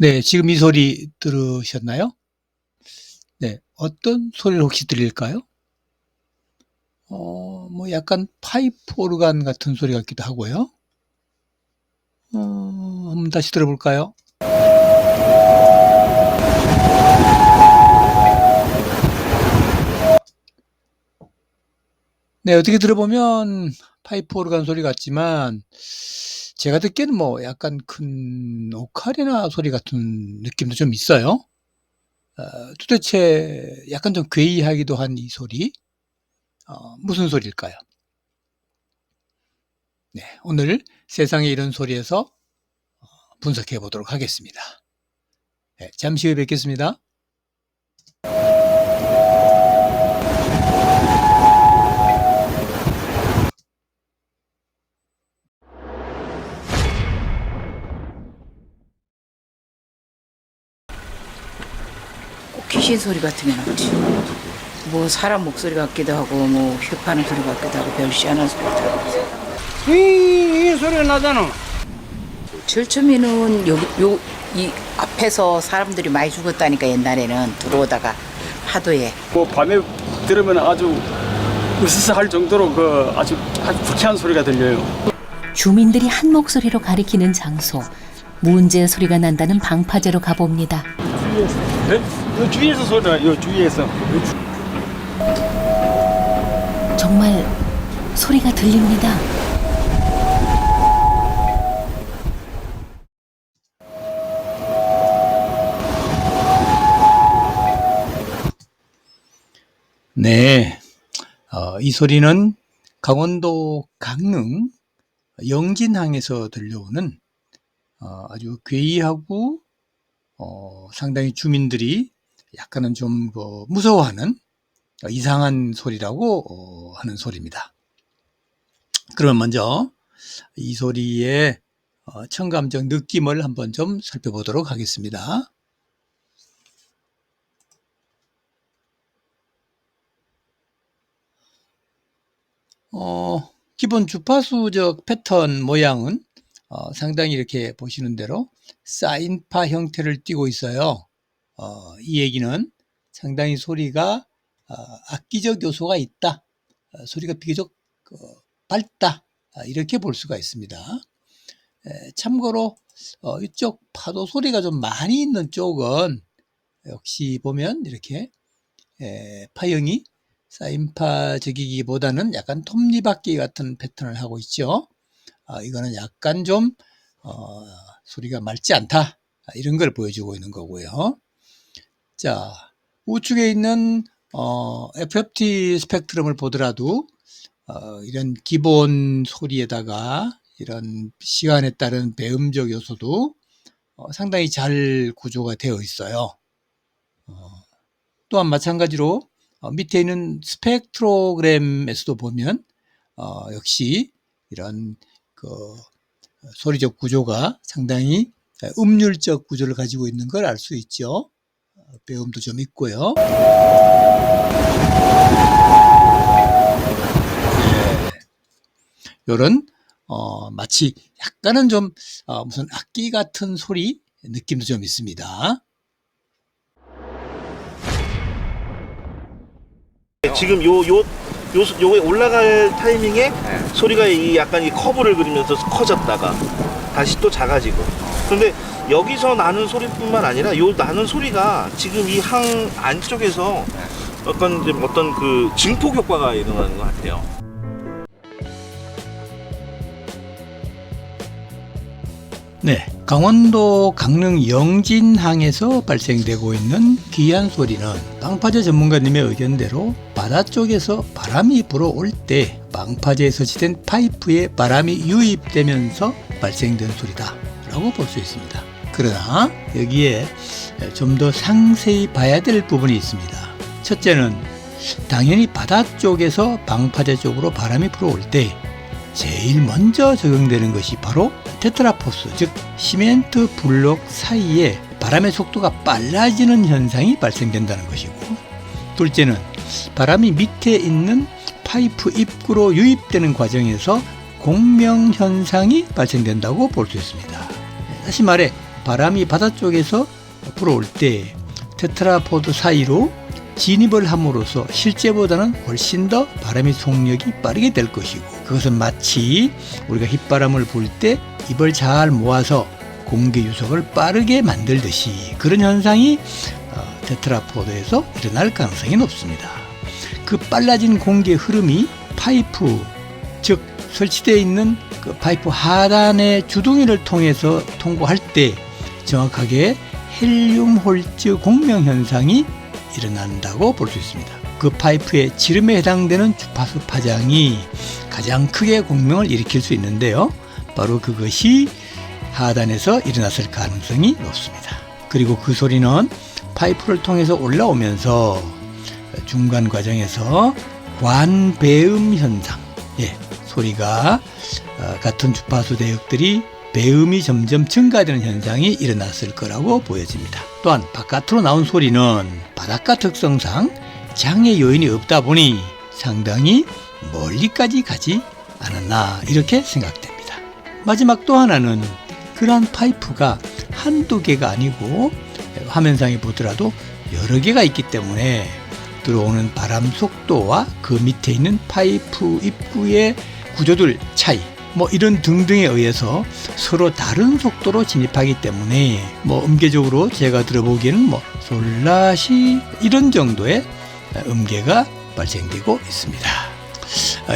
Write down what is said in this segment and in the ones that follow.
네. 지금 이 소리 들으셨나요? 네. 어떤 소리를 혹시 들릴까요? 뭐 약간 파이프 오르간 같은 소리 같기도 하고요. 한번 다시 들어볼까요? 네. 어떻게 들어보면 파이프 오르간 소리 같지만 제가 듣기에는 뭐 약간 큰 오카리나 소리 같은 느낌도 좀 있어요. 도대체 약간 좀 괴이하기도 한 이 소리, 무슨 소리일까요? 네. 오늘 세상에 이런 소리에서 분석해 보도록 하겠습니다. 네. 잠시 후에 뵙겠습니다. 꼭 귀신 소리 같은 게 나지. 뭐 사람 목소리 같기도 하고 뭐 휘파는 소리 같기도 하고 별시하는 소리 같기도 하고. 이 소리가 나잖아. 제일 처음에는 이 앞에서 사람들이 많이 죽었다니까. 옛날에는 들어오다가 하도에 뭐 밤에 들으면 아주 으스스할 정도로 아주 불쾌한 소리가 들려요. 주민들이 한 목소리로 가리키는 장소. 문제 소리가 난다는 방파제로 가봅니다. 네? 이 주위에서 소리가, 이 주위에서. 정말 소리가 들립니다. 네. 이 소리는 강원도 강릉 영진항에서 들려오는 아주 괴이하고 상당히 주민들이 약간은 좀 무서워하는 이상한 소리라고 하는 소리입니다. 그러면 먼저 이 소리의 청감적 느낌을 한번 좀 살펴보도록 하겠습니다. 기본 주파수적 패턴 모양은 상당히 이렇게 보시는 대로 사인파 형태를 띠고 있어요. 이 얘기는 상당히 소리가 악기적 요소가 있다, 소리가 비교적 밝다, 이렇게 볼 수가 있습니다. 참고로 이쪽 파도 소리가 좀 많이 있는 쪽은 역시 보면 이렇게 파형이 사인파적이기보다는 약간 톱니바퀴 같은 패턴을 하고 있죠. 이거는 약간 좀 소리가 맑지 않다, 이런 걸 보여주고 있는 거고요. 자, 우측에 있는 FFT 스펙트럼을 보더라도 이런 기본 소리에다가 이런 시간에 따른 배음적 요소도 상당히 잘 구조가 되어 있어요. 또한 마찬가지로 밑에 있는 스펙트로그램에서도 보면 역시 이런 소리적 구조가 상당히 음률적 구조를 가지고 있는 걸 알 수 있죠. 배음도 좀 있고요. 이런 마치 약간은 좀 무슨 악기 같은 소리 느낌도 좀 있습니다. 지금 요게 올라갈 타이밍에 소리가 약간 이 커브를 그리면서 커졌다가 다시 또 작아지고. 그런데 여기서 나는 소리뿐만 아니라 요 나는 소리가 지금 이 항 안쪽에서 어떤 그 증폭 효과가 일어나는 것 같아요. 네, 강원도 강릉 영진항에서 발생되고 있는 귀한 소리는 방파제 전문가님의 의견대로 바다 쪽에서 바람이 불어올 때 방파제에 설치된 파이프에 바람이 유입되면서 발생된 소리다 라고 볼 수 있습니다. 그러나 여기에 좀 더 상세히 봐야 될 부분이 있습니다. 첫째는 당연히 바다 쪽에서 방파제 쪽으로 바람이 불어올 때 제일 먼저 적용되는 것이 바로 테트라포스, 즉 시멘트 블록 사이에 바람의 속도가 빨라지는 현상이 발생된다는 것이고, 둘째는 바람이 밑에 있는 파이프 입구로 유입되는 과정에서 공명 현상이 발생된다고 볼 수 있습니다. 다시 말해 바람이 바닷속에서 불어올 때 테트라포드 사이로 진입을 함으로써 실제보다는 훨씬 더 바람의 속력이 빠르게 될 것이고, 그것은 마치 우리가 휘바람을 불 때 입을 잘 모아서 공기 유속을 빠르게 만들듯이 그런 현상이 테트라포드에서 일어날 가능성이 높습니다. 그 빨라진 공기의 흐름이 파이프, 즉 설치되어 있는 그 파이프 하단의 주둥이를 통해서 통과할 때 정확하게 헬륨 홀츠 공명 현상이 일어난다고 볼 수 있습니다. 그 파이프의 지름에 해당되는 주파수 파장이 가장 크게 공명을 일으킬 수 있는데요. 바로 그것이 하단에서 일어났을 가능성이 높습니다. 그리고 그 소리는 파이프를 통해서 올라오면서 중간 과정에서 관배음 현상, 소리가 같은 주파수 대역들이 배음이 점점 증가되는 현상이 일어났을 거라고 보여집니다. 또한 바깥으로 나온 소리는 바닷가 특성상 장애 요인이 없다 보니 상당히 멀리까지 가지 않았나 이렇게 생각됩니다. 마지막 또 하나는 그러한 파이프가 한두 개가 아니고 화면상에 보더라도 여러 개가 있기 때문에 들어오는 바람 속도와 그 밑에 있는 파이프 입구의 구조들 차이, 이런 등등에 의해서 서로 다른 속도로 진입하기 때문에 음계적으로 제가 들어보기에는 솔라시 이런 정도의 음계가 발생되고 있습니다.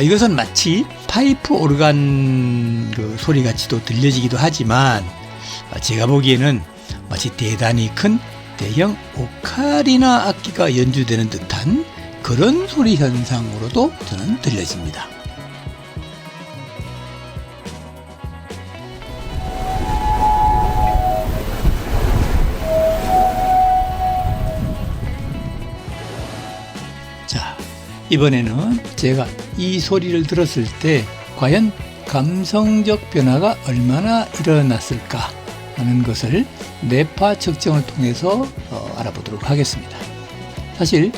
이것은 마치 파이프 오르간 그 소리같이도 들려지기도 하지만 제가 보기에는 마치 대단히 큰 대형 오카리나 악기가 연주되는 듯한 그런 소리 현상으로도 저는 들려집니다. 자, 이번에는 제가 이 소리를 들었을 때 과연 감성적 변화가 얼마나 일어났을까 하는 것을 뇌파 측정을 통해서 알아보도록 하겠습니다. 사실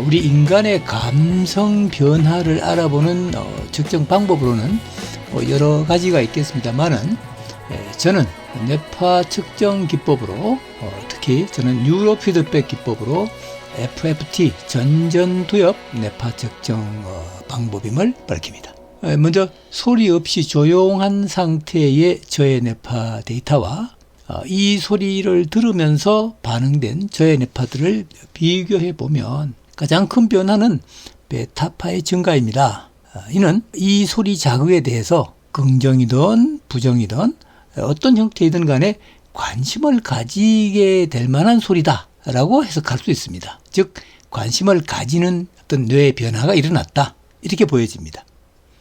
우리 인간의 감성 변화를 알아보는 측정 방법으로는 여러 가지가 있겠습니다만은 저는 뇌파 측정 기법으로 특히 저는 뉴로 피드백 기법으로 FFT 전전두엽 뇌파 측정 방법임을 밝힙니다. 먼저 소리 없이 조용한 상태의 저의 뇌파 데이터와 이 소리를 들으면서 반응된 저의 뇌파들을 비교해 보면 가장 큰 변화는 베타파의 증가입니다. 이는 이 소리 자극에 대해서 긍정이든 부정이든 어떤 형태이든 간에 관심을 가지게 될 만한 소리다 라고 해석할 수 있습니다. 즉 관심을 가지는 어떤 뇌의 변화가 일어났다 이렇게 보여집니다.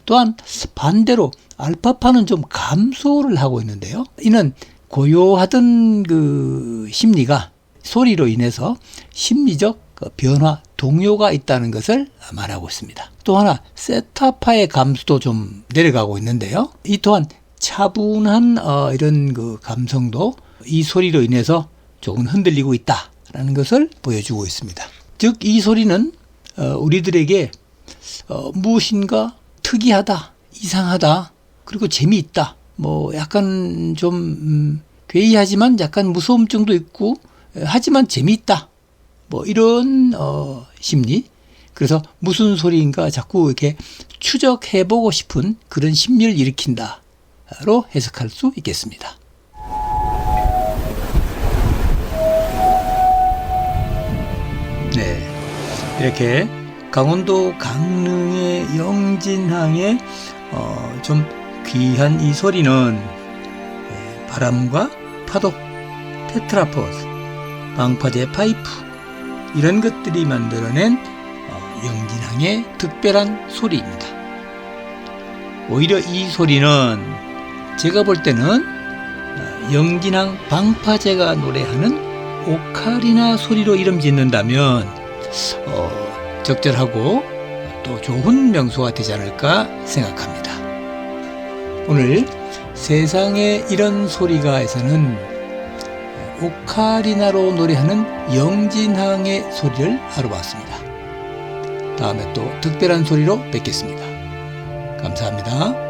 또한 반대로 알파파는 좀 감소를 하고 있는데요. 이는 고요하던 그 심리가 소리로 인해서 심리적 변화, 동요가 있다는 것을 말하고 있습니다. 또 하나 세타파의 감수도 좀 내려가고 있는데요. 이 또한 차분한 이런 그 감성도 이 소리로 인해서 조금 흔들리고 있다라는 것을 보여주고 있습니다. 즉 이 소리는 우리들에게 무엇인가 특이하다, 이상하다, 그리고 재미있다, 약간 좀 괴이하지만 약간 무서움증도 있고 하지만 재미있다, 이런 심리, 그래서 무슨 소리인가 자꾸 이렇게 추적해보고 싶은 그런 심리를 일으킨다로 해석할 수 있겠습니다. 네, 이렇게 강원도 강릉의 영진항의 좀 귀한 이 소리는 바람과 파도, 테트라포드, 방파제 파이프 이런 것들이 만들어낸 영진항의 특별한 소리입니다. 오히려 이 소리는 제가 볼 때는 영진항 방파제가 노래하는 오카리나 소리로 이름 짓는다면 적절하고 또 좋은 명소가 되지 않을까 생각합니다. 오늘 세상에 이런 소리가에서는 오카리나로 노래하는 영진항의 소리를 알아봤습니다. 다음에 또 특별한 소리로 뵙겠습니다. 감사합니다.